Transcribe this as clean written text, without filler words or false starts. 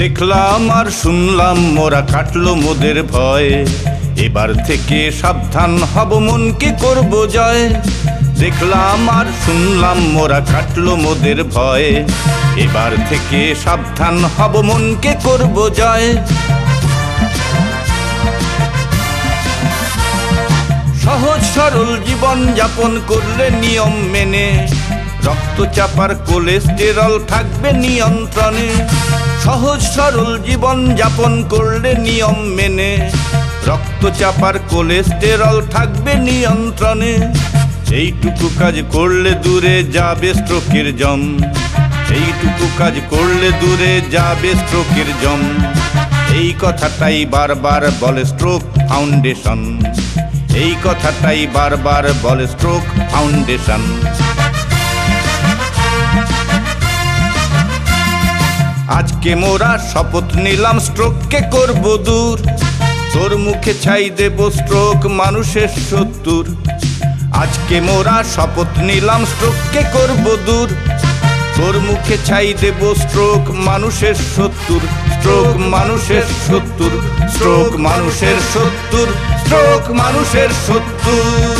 দেখলাম আর শুনলাম মোরা কাটলো মোদের ভয়, এবার থেকে সাবধান হব মনকে করব জয়। দেখলাম আর শুনলাম মোরা কাটলো মোদের ভয়, এবার থেকে সাবধান হব মনকে করব জয়। সহজ সরল জীবন যাপন করলে নিয়ম মেনে, রক্তচাপার কোলেস্টেরল থাকবে নিয়ন্ত্রণে। সহজ সরল জীবন যাপন করলে নিয়ম মেনে, রক্তচাপার কোলেস্টেরল থাকবে নিয়ন্ত্রণে। এইটুকু কাজ করলে দূরে যাবে স্ট্রোকের জম, এইটুকু কাজ করলে দূরে যাবে স্ট্রোকের জম। এই কথাটাই বারবার বলে স্ট্রোক ফাউন্ডেশন, এই কথাটাই বারবার বলে স্ট্রোক ফাউন্ডেশন। আজকে মোরা শপথ নিলাম স্ট্রোককে করব দূর, তোর মুখে ছাই দেব স্ট্রোক মানুষের শত্রুর। আজকে মোরা শপথ নিলাম স্ট্রোককে করব দূর, তোর মুখে ছাই দেব স্ট্রোক মানুষের শত্রুর। স্ট্রোক মানুষের শত্রুর, স্ট্রোক মানুষের শত্রুর, স্ট্রোক মানুষের শত্রুর।